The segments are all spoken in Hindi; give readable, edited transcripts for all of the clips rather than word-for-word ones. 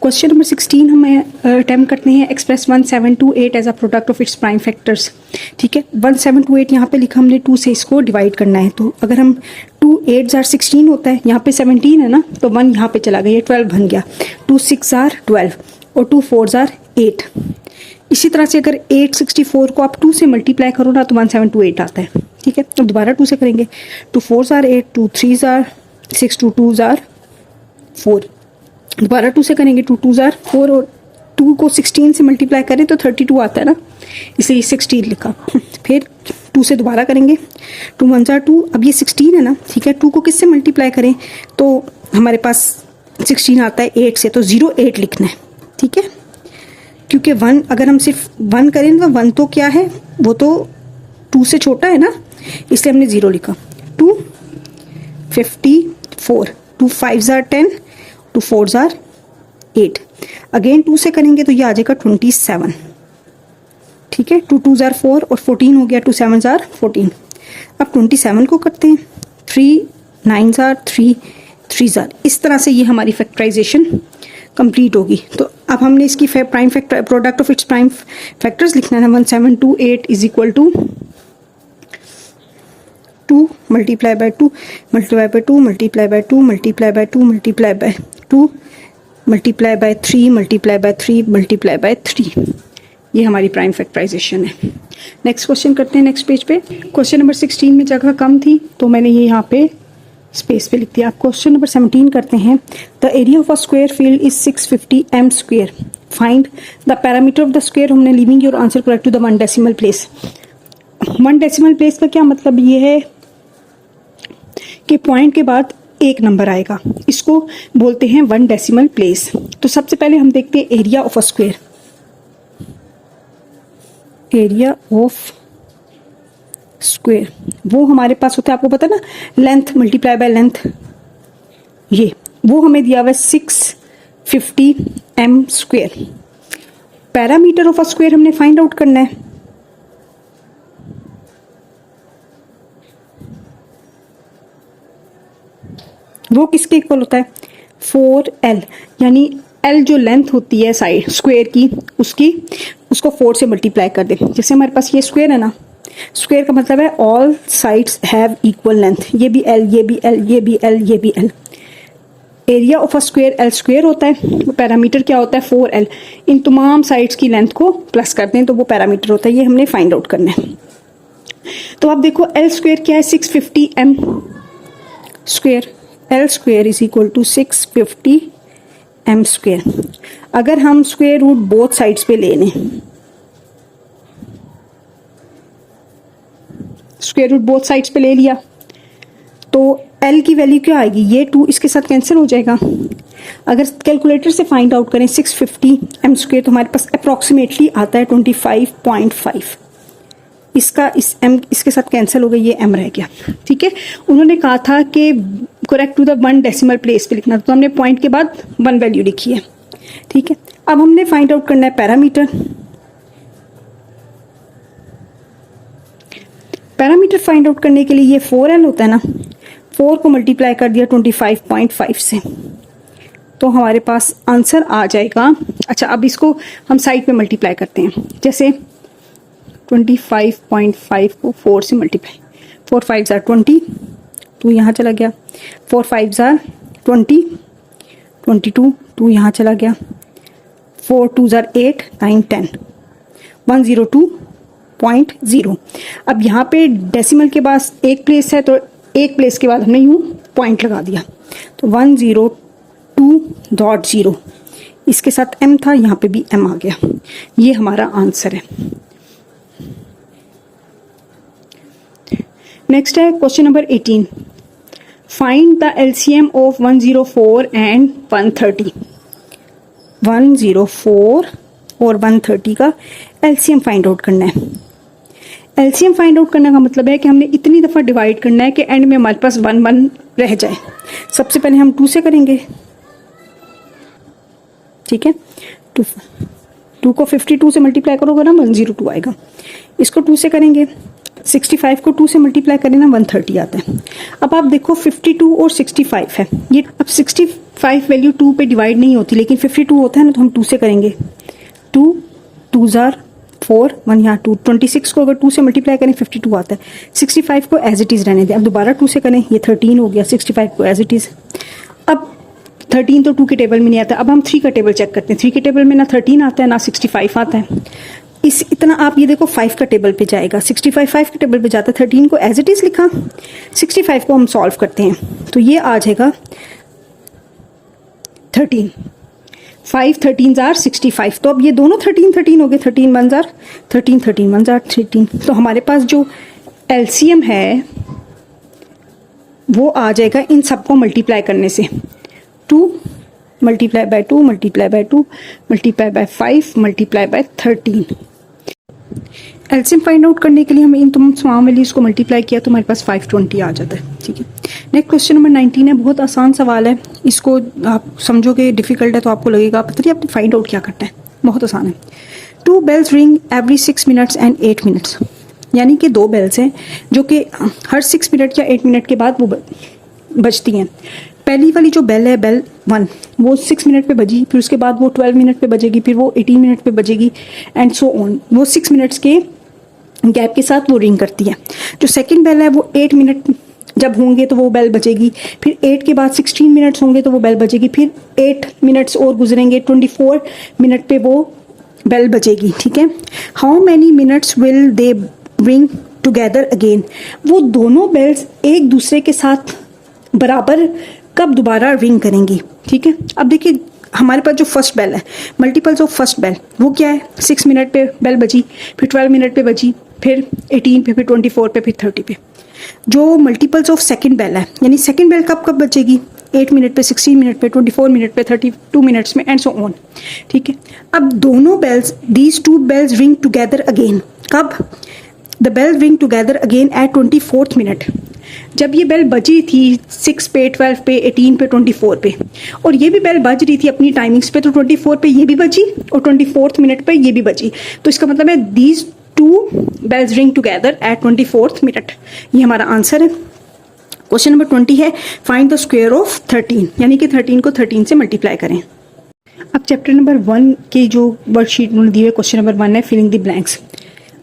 क्वेश्चन नंबर 16 हम अटेम्प्ट करते हैं express 1728 as a product of its prime factors. ठीक है, 1728 यहाँ पे लिखा हमने 2 से इसको डिवाइड करना है। तो अगर हम 2 8 जार 16 होता है, यहाँ पे 17 है ना, तो 1 यहाँ पे चला गया, ये 12 बन गया। 2 6 जार 12 और 2 4 जार 8। इसी तरह से अगर 864 को आप 2 से मल्टीप्लाई करो ना तो 1728 आता है। ठीक है, तो दोबारा 2 से करेंगे। 2 4 जार 8, 2 3 जार 6, 2 2 जार 4। दोबारा 2 से करेंगे, 2 2 जार 4 और 2 को 16 से मल्टीप्लाई करें तो 32 आता है ना, इसलिए 16 लिखा। फिर 2 से दोबारा करेंगे, 2 1 जार 2। अब ये 16 है ना, ठीक है, 2 को किससे मल्टीप्लाई करें तो हमारे पास 16 आता है 8 से, तो 08 लिखना है। ठीक है, क्योंकि 1 अगर हम सिर्फ 1 करें तो 1 तो क्या है, वो तो 2 से छोटा है ना, इसलिए हमने 0 लिखा। 2 54, 2 5 जार 10, 2 4 जार 8। अगेन 2 से करेंगे तो ये आ जाएगा 27। ठीक है, 2 2 जार 4 और 14 हो गया, 2 7 जार 14। अब 27 को करते हैं, 3 9 जार 3, 3 जार। इस तरह से ये हमारी फैक्टराइजेशन कंप्लीट होगी। तो अब हमने इसकी prime factor product of its prime factors लिखना है। 1728 is equal to 2 multiply by 2 multiply by 2 multiply by 2 multiply by 2 multiply by 2 multiply by 3 multiply by 3 multiply by 3। ये हमारी प्राइम फैक्टराइजेशन है। नेक्स्ट क्वेश्चन करते हैं नेक्स्ट पेज पे। क्वेश्चन नंबर 16 में जगह कम थी तो मैंने ये यहाँ पे स्पेस पे लिख दिया। आप क्वेश्चन नंबर 17 करते हैं। The area of a square field is 650 m square. Find the parameter of the square. हमने leaving your answer correct to the 1 decimal place. 1 decimal place का क्या मतलब ये है कि पॉइंट के बाद एक नंबर आएगा, इसको बोलते हैं 1 डेसिमल प्लेस। तो सबसे पहले हम देखते हैं area of a square. Area of square वो हमारे पास होता है, आपको पता है ना, लेंथ मल्टीप्लाई बाय लेंथ। ये वो हमें दिया हुआ है 650 m square. Parameter of a square हमने फाइंड आउट करना है। वो किसके इक्वल होता है, 4l, यानी l जो लेंथ होती है साइड स्क्वायर की, उसको 4 से मल्टीप्लाई कर दे। जैसे हमारे पास ये स्क्वायर है ना, स्क्वायर का मतलब है all sides have equal length. ये भी l, ये भी l, ये भी l, ये भी l। Area of a square l square होता है, पैरामीटर क्या होता है 4l। इन तमाम साइड्स की लेंथ को प्लस करते हैं तो वो पैरामीटर होता है। ये हमने फाइंड आउट करना है। तो आप देखो l स्क्वायर क्या है, 650 m square. l square is equal to 650 m square. अगर हम स्क्वायर रूट बोथ साइड्स पे ले लें, स्क्वायर रूट बोथ साइड्स पे ले लिया तो l की वैल्यू क्या आएगी, ये 2 इसके साथ कैंसिल हो जाएगा। अगर कैलकुलेटर से फाइंड आउट करें 650 m स्क्वायर तो हमारे पास अप्रोक्सीमेटली आता है 25.5। इसका इस m इसके साथ कैंसिल हो गया, ये m रह गया। ठीक है, उन्होंने कहा था कि correct to the 1 decimal place पे लिखना, तो हमने पॉइंट के बाद 1 वैल्यू लिखी है। ठीक है, अब हमने फाइंड आउट करना है पैरामीटर। पैरामीटर फाइंड आउट करने के लिए ये 4l होता है ना, 4 को मल्टीप्लाई कर दिया 25.5 से तो हमारे पास आंसर आ जाएगा। अच्छा, अब इसको हम साइड पे मल्टीप्लाई करते हैं। जैसे 25.5 को 4 से मल्टीप्लाई, 4 5 जार 20, 2 यहाँ चला गया, 4 5 जार 20, 22, 2 यहाँ चला गया, 4 2 जार 8, 9 10, 102.0। अब यहाँ पे डेसिमल के पास एक प्लेस है तो एक प्लेस के बाद हमने यूं पॉइंट लगा दिया, तो 102.0 इसके साथ m था, यहाँ पे भी m आ गया। ये हमारा आंसर है। नेक्स्ट है question number 18। Find the LCM of 104 and 130। 104 और 130 का एलसीएम फाइंड आउट करना है। एलसीएम फाइंड आउट करने का मतलब है कि हमने इतनी दफ़ा डिवाइड करना है कि एंड में हमारे पास 1 1 रह जाए। सबसे पहले हम 2 से करेंगे। ठीक है, 2 को 52 से मल्टीप्लाई करोगे ना 102 आएगा। इसको 2 से करेंगे, 65 को 2 से मल्टीप्लाई करें ना 130 आता है। अब आप देखो 52 और 65 है, ये अब 5 वैल्यू 2 पे डिवाइड नहीं होती, लेकिन 52 होता है ना, तो हम 2 से करेंगे। 2 2 जार 4 1 यहाँ 2, 26 को अगर 2 से मल्टीप्लाई करें 52 आता है। 65 को एज इट इज़ रहने दें। अब दोबारा 2 से करें, ये 13 हो गया। 65 को एज इट इज़। अब 13 तो 2 के टेबल में नहीं आता। अब हम 3 का टेबल चेक करते हैं। 3 के टेबल में ना 13 आता है ना 65 आता है। इस इतना आप ये देखो 5 का टेबल पे जाएगा। 65 5 के टेबल पे जाता है। 13 को एज इट इज़ लिखा। 65 को हम सॉल्व करते हैं तो ये आ जाएगा 13। 5 13 जार 65। तो अब ये दोनों 13 13 हो गए। 13 1 जार 13 13 1 जार 13। तो हमारे पास जो एलसीएम है वो आ जाएगा इन सबको मल्टीप्लाई करने से। 2 multiply by 2 multiply by 2 multiply bye 5 multiply by 13। LCM find out करने के लिए हमें इन तमाम वैल्यूज को मल्टीप्लाई किया तो हमारे पास 520 आ जाता है। ठीक है, नेक्स्ट क्वेश्चन नंबर 19 है। बहुत आसान सवाल है। इसको आप समझोगे डिफिकल्ट है तो आपको लगेगा पता नहीं आपने फाइंड आउट क्या करना है। बहुत आसान है। 2 bells ring every 6 minutes and 8 minutes, यानी कि 2 बेल्स हैं जो कि हर 6 मिनट या 8 मिनट के बाद वो बजती हैं। पहली वाली जो बेल है, बेल 1, वो 6 मिनट पे बजी, फिर उसके बाद वो 12 मिनट पे बजेगी, फिर वो 18 मिनट पे बजेगी एंड सो ऑन। वो 6 मिनट्स के गैप के साथ वो रिंग करती है। जो सेकंड बेल है वो 8 मिनट जब होंगे तो वो बेल बजेगी, फिर 8 के बाद 16 मिनट्स होंगे तो वो बेल बजेगी, फिर 8 मिनट्स और गुजरेंगे 24 मिनट पे वो बेल बजेगी। ठीक है, how many minutes will they ring together again. वो दोनों बेल्स एक दूसरे के साथ बराबर कब दोबारा रिंग करेंगी। ठीक है, अब देखिए हमारे पास जो फर्स्ट बेल है, मल्टीपल्स ऑफ फर्स्ट बेल, वो क्या है? 6 मिनट पे बेल बजी, फिर 12 मिनट पे बजी, फिर 18 पे, फिर 24 पे, फिर 30 पे। जो मल्टीपल्स ऑफ सेकंड बेल है, यानी सेकंड बेल कब कब बजेगी? 8 मिनट पे, 16 मिनट पे, 24 मिनट पे, 32 मिनट्स में एंड सो ऑन। ठीक है, अब दोनों bells, these 2 bells ring together again कब? The bell ring together again at 24th minute. जब ये बेल बजी थी 6 पे, 12 पे, 18 पे, 24 पे, और ये भी बेल बज रही थी अपनी टाइमिंग्स पे, तो 24 पे ये भी बजी और 24th मिनट पे ये भी बजी। तो इसका मतलब है these 2 bells ring together at 24th minute. ये हमारा आंसर है। क्वेश्चन नंबर 20 है, फाइंड द स्क्वायर ऑफ 13, यानी कि 13 को 13 से मल्टीप्लाई करें। अब चैप्टर नंबर 1 की जो वर्कशीट उन्होंने दी है, क्वेश्चन नंबर 1 है filling the blanks.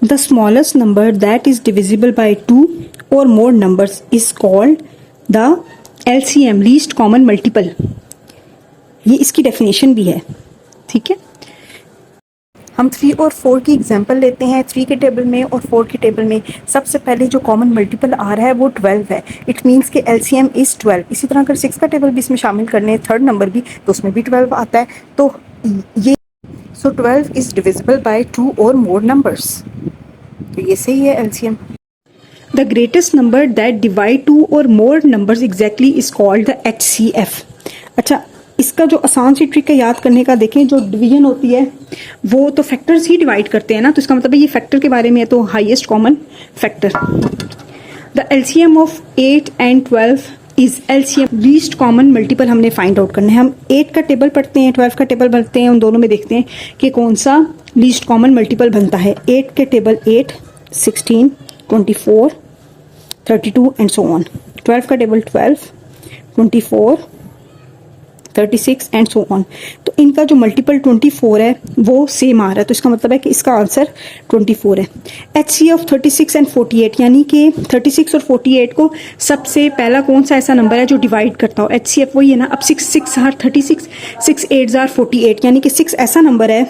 The smallest number that is divisible by 2 or more numbers is called the LCM, least common multiple। ये इसकी डेफिनेशन भी है। ठीक है, हम 3 और 4 की एग्जांपल लेते हैं। 3 के टेबल में और 4 के टेबल में सबसे पहले जो कॉमन मल्टीपल आ रहा है वो 12 है। इट मीन्स कि LCM इज़ 12। इसी तरह अगर 6 का टेबल भी इसमें शामिल करने हैं, थर्ड नंबर भी, तो उसमें भी 12 आता है। तो ये 12 इज़ डिविजिबल बाय 2 और मोर नंबर्स। तो ये सही है LCM। The greatest number that divide 2 or more numbers exactly is called the HCF। अच्छा, इसका जो आसान सी ट्रिक है याद करने का, देखें जो डिवीजन होती है वो तो फैक्टर्स ही डिवाइड करते हैं ना, तो इसका मतलब है ये फैक्टर के बारे में है, तो highest common factor. The LCM of 8 and 12 is LCM, least common multiple हमने फाइंड आउट करना है। हम 8 का टेबल पढ़ते हैं, 12 का टेबल पढ़ते हैं, उन दोनों में देखते हैं कि कौन सा लीस्ट कॉमन मल्टीपल बनता है। 8 के टेबल 8, 16, 24, 32 एंड सो ऑन। 12 का टेबल 12, 24, 36 एंड सो ऑन। तो इनका जो मल्टीपल 24 है वो सेम आ रहा है, तो इसका मतलब है कि इसका आंसर 24 है। HCF ऑफ 36 एंड 48, यानी कि 36 और 48 को सबसे पहला कौन सा ऐसा नंबर है जो डिवाइड करता हो? HCF वही है ना। अब 6 आर 36, 6 8 आर 48, यानी कि 6 ऐसा नंबर है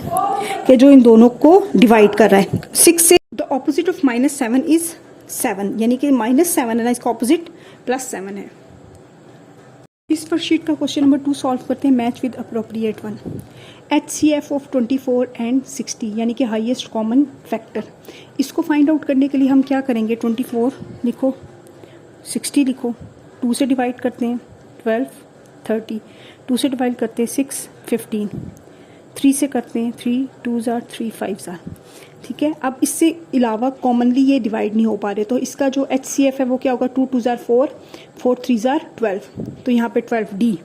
कि जो इन दोनों को डिवाइड कर रहा है। 6 से द ऑपोजिट ऑफ -7 इज 7, यानी कि -7 है ना, इसका ऑपोजिट +7 है। इस वर्कशीट का क्वेश्चन नंबर 2 सॉल्व करते हैं, match with appropriate one. HCF of 24 and 60, यानी कि हाईएस्ट कॉमन फैक्टर। इसको फाइंड आउट करने के लिए हम क्या करेंगे? 24 लिखो, 60 लिखो, 2 से डिवाइड करते हैं 12, 30, 2 से डिवाइड करते हैं 6, 15, 3 से करते हैं 3, 2 जार 3, 5 जार। ठीक है, अब इससे अलावा कॉमनली ये डिवाइड नहीं हो पा रहे, तो इसका जो HCF है वो क्या होगा? 2 2 जार 4, 4 3 जार 12, तो यहाँ पे 12D,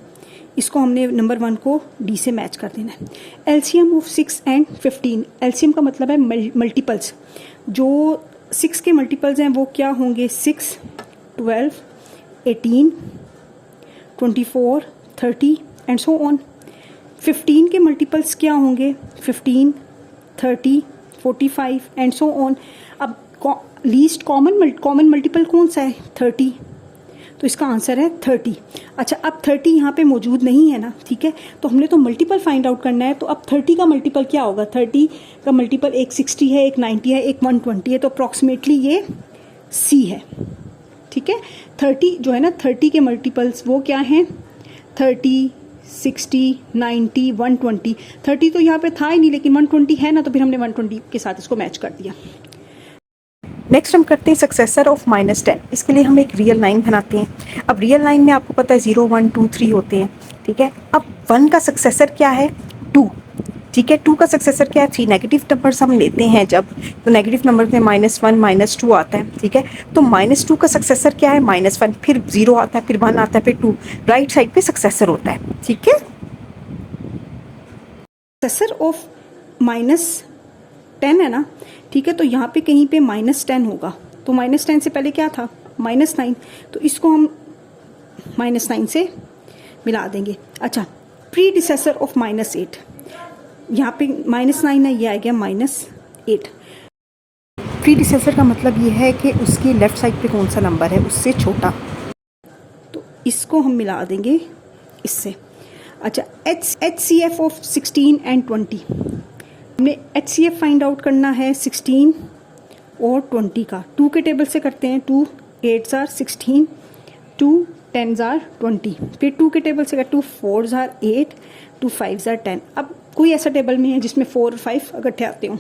इसको हमने नंबर 1 को D से मैच कर देना है। LCM ऑफ 6 एंड 15, LCM का मतलब है मल्टीपल्स। जो 6 के मल्टीपल्स हैं वो क्या होंगे? 6, 12, 18, 24, 30 एंड सो ऑन। 15 के मल्टीपल्स क्या होंगे? 15, 30, 45 एंड सो ऑन। अब लीस्ट कॉमन मल्टीपल कौन सा है? 30, तो इसका आंसर है 30। अच्छा, अब 30 यहाँ पे मौजूद नहीं है ना, ठीक है, तो हमने तो मल्टीपल फाइंड आउट करना है। तो अब 30 का मल्टीपल क्या होगा? 30 का मल्टीपल एक 60 है, एक 90 है, एक 120 है, तो अप्रॉक्सीमेटली ये C है, ठीक है। 30 जो है ना, 30 के मल्टीपल्स वो क्या हैं? 30, 60, 90, 120। 30 तो यहाँ पे था ही नहीं, लेकिन 120 है ना, तो फिर हमने 120 के साथ इसको मैच कर दिया। नेक्स्ट हम करते हैं सक्सेसर ऑफ -10। इसके लिए हम एक रियल लाइन बनाते हैं। अब रियल लाइन में आपको पता है 0, 1, 2, 3 होते हैं, ठीक है। अब 1 का सक्सेसर क्या है? 2, ठीक है। 2 का सक्सेसर क्या है? 3। नेगेटिव नंबर्स हम लेते हैं जब, तो नेगेटिव नंबर में -1, -2 आता है, ठीक है। तो -2 का सक्सेसर क्या है? -1, फिर 0 आता है, फिर 1 आता है, फिर 2, राइट साइड पे सक्सेसर होता है, ठीक है। सक्सेसर ऑफ -10 है ना, ठीक है, तो यहाँ पे कहीं पे -10 होगा, तो -10 से पहले क्या था? -9, तो इसको हम -9 से मिला देंगे। अच्छा, प्रीडिसेसर ऑफ -8, यहाँ पे -9 है, ये आ गया -8। प्रीडिसेसर का मतलब ये है कि उसकी लेफ्ट साइड पे कौन सा नंबर है उससे छोटा, तो इसको हम मिला देंगे इससे। अच्छा, HCF ऑफ 16 एंड 20, हमने HCF फाइंड आउट करना है 16 और 20 का। 2 के टेबल से करते हैं। 2 8s are 16, 2 10s are 20, फिर 2 के टेबल से करते 2 4s are 8, 2 5s are 10। अब कोई ऐसा टेबल में है जिसमें 4 और 5 इकट्ठे आते हों।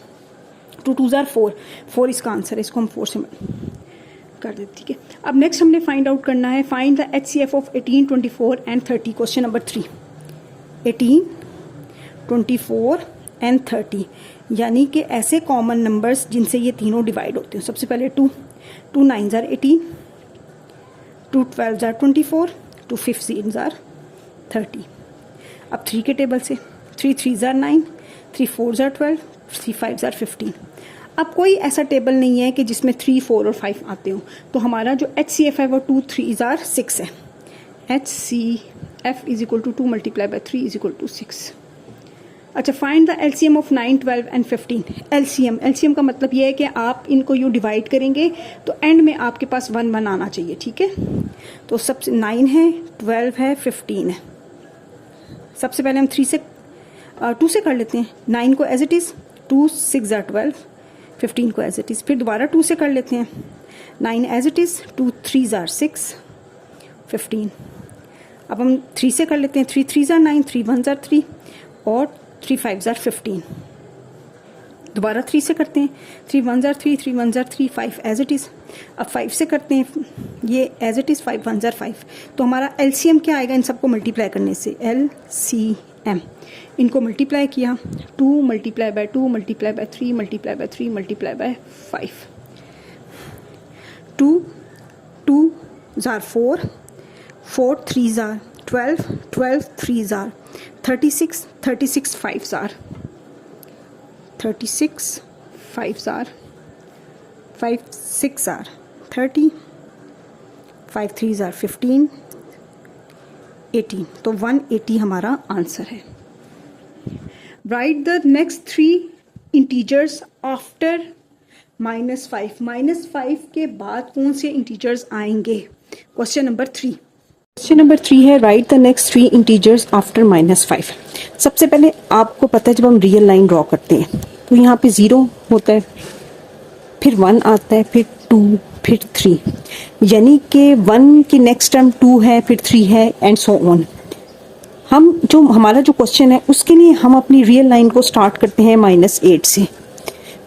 2 2s are 4 इसका आंसर है, इसको हम 4 से कर देते, ठीक है। अब नेक्स्ट हमने फाइंड आउट करना है find the HCF of 18, 24 and 30। Question number 3, 18, 24 and 30, यानी कि ऐसे कॉमन नंबर्स जिनसे ये तीनों डिवाइड होते हैं। सबसे पहले 2 9s are 18, 2 12s are 24, 2 15s are 30। अब 3 के टेबल से 3 3s are 9, 3 4s are 12, 3 5s are 15। अब कोई ऐसा टेबल नहीं है कि जिसमें 3 4 और 5 आते हो, तो हमारा जो HCF है वो 2 3s are 6 है। HCF is equal to 2 multiply by 3 is equal to 6। अच्छा, find the LCM of 9, 12 and 15। LCM का मतलब ये है कि आप इनको यूँ डिवाइड करेंगे तो एंड में आपके पास 1 1 आना चाहिए, ठीक है। तो सबसे 9 है, 12 है, 15 है। सबसे पहले हम 2 से कर लेते हैं। 9 को एज इट इज़, 2 6 are 12, 15 को एज इट इज़। फिर दोबारा 2 से कर लेते हैं। 9 as it is, 2 3s are 6, 15। अब हम 3 से कर लेते हैं। 3 3s are 9, 3 1s are 3 और 3 5s are 15। दोबारा 3 से करते हैं। 3 1s are 3, 3 1s are 3, 5 as it is. अब 5 से करते हैं, ये as it is, 5 1s are 5। तो हमारा LCM क्या आएगा इन सबको मल्टीप्लाई करने से? LCM, इनको मल्टीप्लाई किया, 2 multiply by 2 multiply by 3 multiply by 3 multiply bye 5। 2 2s are 4, 4 3s are 12, 12 3s are 36, 36 5s are 36, 5s are 5 6 are 30, 5 3s are 15, 18। तो 180 हमारा आंसर है। Right the next 3 integers after -5। -5 के बाद कौन से इंटीजर्स आएंगे? Question number 3। क्वेश्चन नंबर 3 है right the next 3 integers after -5। सबसे पहले आपको पता है जब हम रियल लाइन ड्रॉ करते हैं तो यहाँ पे 0 होता है, फिर 1 आता है, फिर 2, फिर 3, यानी कि 1 की नेक्स्ट टर्म 2 है, फिर 3 है एंड सो ऑन। हमारा जो क्वेश्चन है उसके लिए हम अपनी रियल लाइन को स्टार्ट करते हैं -8 से,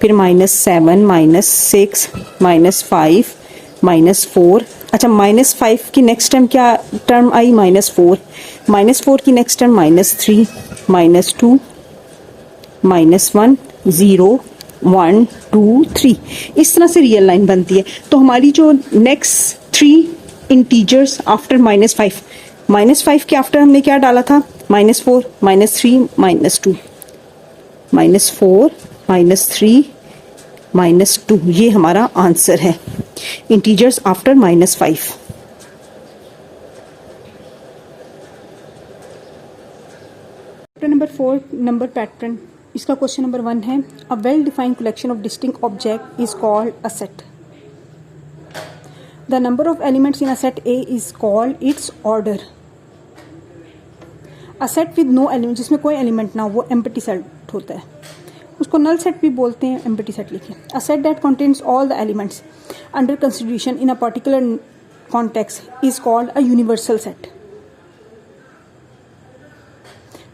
फिर -7, -6, -5, -4। अच्छा, -5 की नेक्स्ट टर्म क्या टर्म आई? -4। -4 की नेक्स्ट टर्म -3, -2, -1, 0, 1 2 3। इस तरह से रियल लाइन बनती है। तो हमारी जो नेक्स्ट 3 इंटीजर्स आफ्टर -5, -5 के आफ्टर हमने क्या डाला था? -4, -3, -2, -4, -3, -2, ये हमारा आंसर है इंटीजर्स आफ्टर -5। 4 नंबर पैटर्न, इसका क्वेश्चन नंबर 1 है a well defined collection of distinct object is called a set. The number of elements in a set A is called its order. A set with no element, जिसमें कोई एलिमेंट ना हो, वो एम्प्टी सेट होता है, उसको नल सेट भी बोलते हैं. एम्प्टी सेट लिखिए. A set that contains all the elements under consideration in a particular context is called a universal set.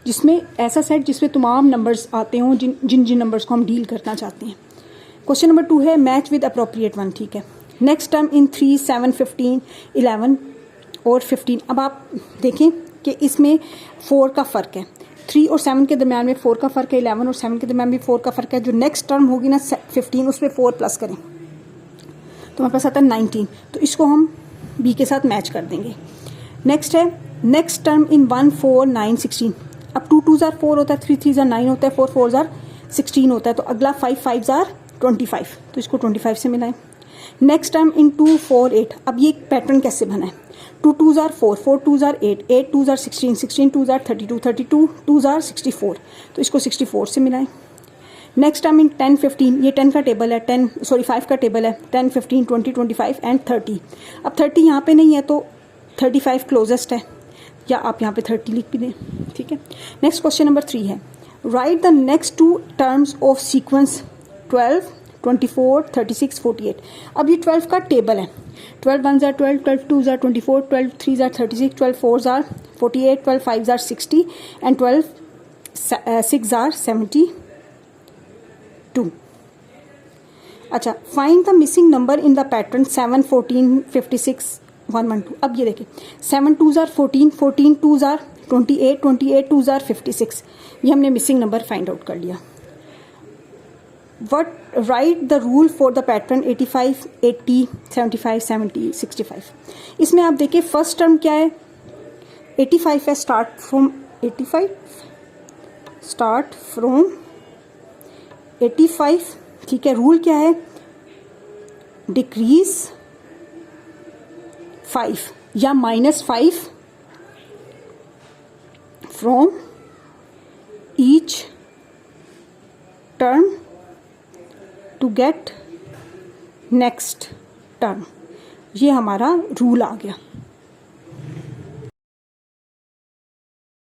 जिसमें ऐसा सेट जिसमें तमाम नंबर्स आते हों जिन जिन नंबर्स को हम डील करना चाहते हैं. क्वेश्चन नंबर 2 है मैच विद अप्रोप्रिएट वन. ठीक है. नेक्स्ट टर्म इन 3, 7, 15, 11 और 15. अब आप देखें कि इसमें 4 का फ़र्क है. 3 और 7 के दरम्यान में 4 का फ़र्क है. 11 और 7 के दरम्यान भी 4 का फ़र्क है. जो नेक्स्ट टर्म होगी ना 15, उसमें 4 प्लस करें तो हमारे पास आता है 19. तो इसको हम बी के साथ मैच कर देंगे. नेक्स्ट है नेक्स्ट टर्म इन 1, 4, 9, 16. अब 2 2 जार 4 होता है, 3 3 जार 9 होता है, 4 4 जार 16 होता है. तो अगला 5 5 जार 25. तो इसको 25 से मिलाएं. Next term in 2, 4, 8. अब ये पैटर्न कैसे बना है? 2 2 jar 4, 4 2 jar 8, 8 2 jar 16, 16 2 jar 32, 32 2 jar 64. तो इसको 64 से मिलाएं. Next term in 10, 15. ये 10 का टेबल है, 5 का टेबल है. 10, 15, 20, 25 एंड 30. अब 30 यहाँ पे नहीं है तो 35 क्लोजेस्ट है, या आप यहाँ पे 30 लिख भी दें. ठीक है. नेक्स्ट क्वेश्चन नंबर 3 है right the next 2 terms of sequence 12, 24, 36, 48. अब ये 12 का टेबल है. 12 1 jar 12, 12 2 jar 24, 12 3 jar 36, 12 4 jar 48, 12 5 jar 60 and 12 6 jar 72. अच्छा, find the missing number in the pattern 7, 14, 56, 112. अब ये देखिए 7 2 जार 14, 14 2 जार 28, 28 2 जार 56. ये हमने मिसिंग नंबर फाइंड आउट कर लिया. What right the rule for the pattern 85, 80, 75, 70, 65. इसमें आप देखिए फर्स्ट टर्म क्या है? 85 है. Start from 85, start from 85. ठीक है. रूल क्या है? डिक्रीज 5 या -5 from each term to get next term. ये हमारा रूल आ गया.